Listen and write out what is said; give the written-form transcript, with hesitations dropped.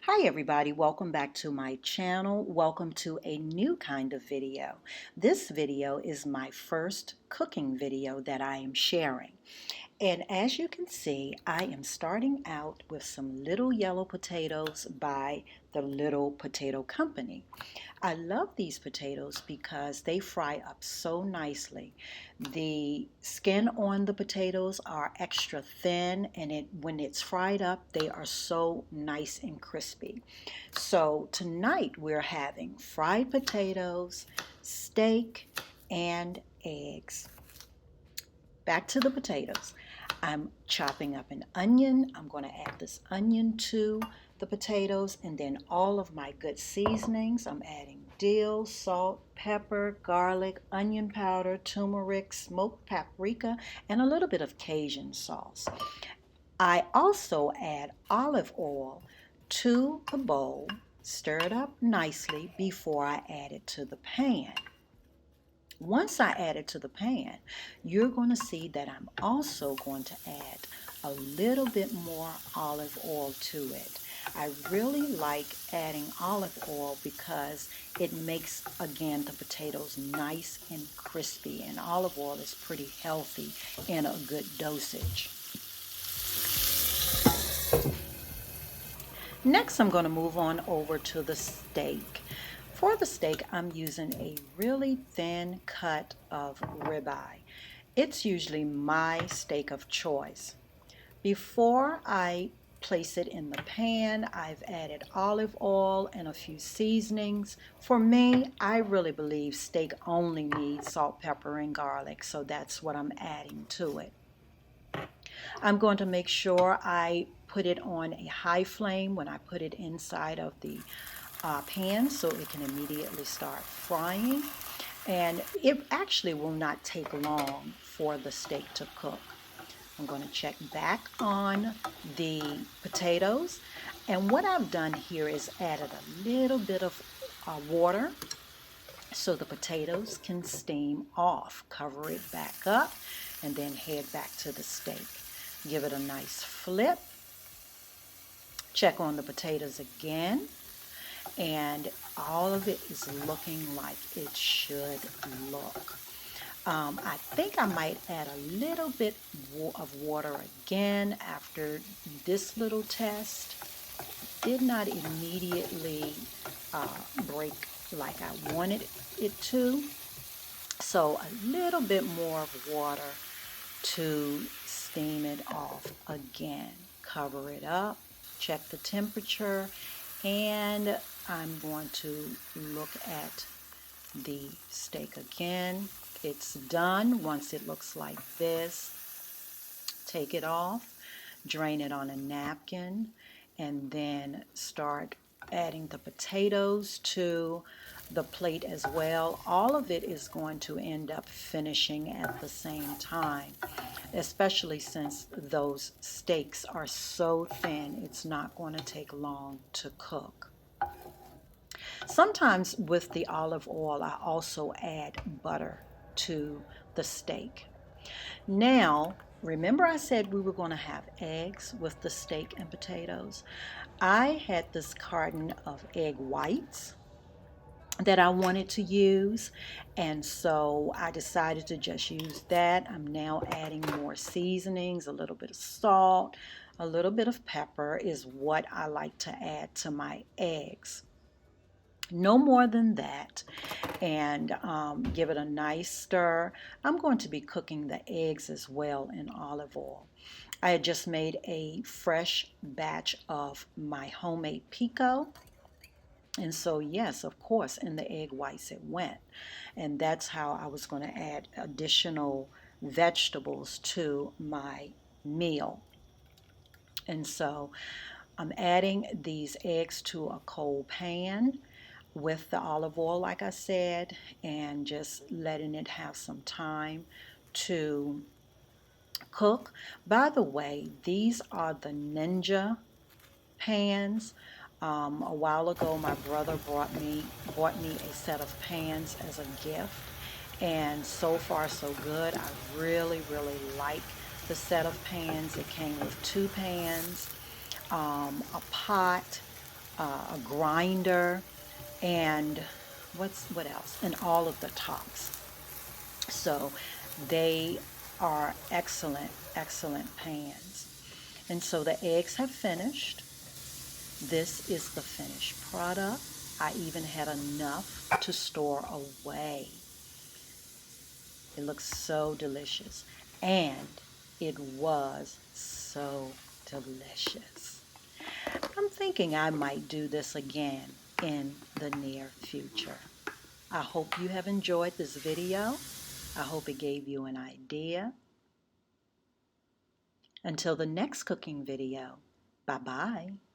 Hi everybody, welcome back to my channel. Welcome to a new kind of video. This video is my first cooking video that I am sharing. And as you can see, I am starting out with some little yellow potatoes by the Little Potato Company. I love these potatoes because they fry up so nicely. The skin on the potatoes are extra thin, and when it's fried up, they are so nice and crispy. So tonight we're having fried potatoes, steak, and eggs. Back to the potatoes. I'm chopping up an onion. I'm going to add this onion to the potatoes, and then all of my good seasonings. I'm adding dill, salt, pepper, garlic, onion powder, turmeric, smoked paprika, and a little bit of Cajun sauce. I also add olive oil to the bowl, stir it up nicely before I add it to the pan. Once I add it to the pan, you're going to see that I'm also going to add a little bit more olive oil to it. I really like adding olive oil because it makes, again, the potatoes nice and crispy, and olive oil is pretty healthy in a good dosage. Next, I'm going to move on over to the steak. For the steak, I'm using a really thin cut of ribeye. It's usually my steak of choice. Before I place it in the pan, I've added olive oil and a few seasonings. For me, I really believe steak only needs salt, pepper, and garlic, so that's what I'm adding to it. I'm going to make sure I put it on a high flame when I put it inside of the pan so it can immediately start frying, and it actually will not take long for the steak to cook. I'm going to check back on the potatoes, and what I've done here is added a little bit of water so the potatoes can steam off. Cover it back up and then head back to the steak. Give it a nice flip. Check on the potatoes again, and all of it is looking like it should look. I think I might add a little bit of water again after this little test. Did not immediately break like I wanted it to, so a little bit more of water to steam it off again. Cover it up, check the temperature, and I'm going to look at the steak again. It's done. Once it looks like this, take it off, drain it on a napkin, and then start adding the potatoes to the plate as well. All of it is going to end up finishing at the same time, especially since those steaks are so thin. It's not going to take long to cook. Sometimes with the olive oil, I also add butter to the steak. Now, remember I said we were going to have eggs with the steak and potatoes? I had this carton of egg whites that I wanted to use, and so I decided to just use that. I'm now adding more seasonings, a little bit of salt, a little bit of pepper is what I like to add to my eggs. No more than that, and give it a nice stir. I'm going to be cooking the eggs as well in olive oil. I had just made a fresh batch of my homemade pico, and so yes, of course, in the egg whites it went, and that's how I was going to add additional vegetables to my meal. And so I'm adding these eggs to a cold pan with the olive oil, like I said, and just letting it have some time to cook. By the way, these are the Ninja pans. A while ago, my brother bought me a set of pans as a gift, and so far so good. I really like the set of pans. It came with 2 pans, a pot, a grinder, and what else? And all of the tops. So they are excellent, excellent pans. And so the eggs have finished. This is the finished product. I even had enough to store away. It looks so delicious. And it was so delicious. I'm thinking I might do this again in the near future. I hope you have enjoyed this video. I hope it gave you an idea. Until the next cooking video, bye-bye.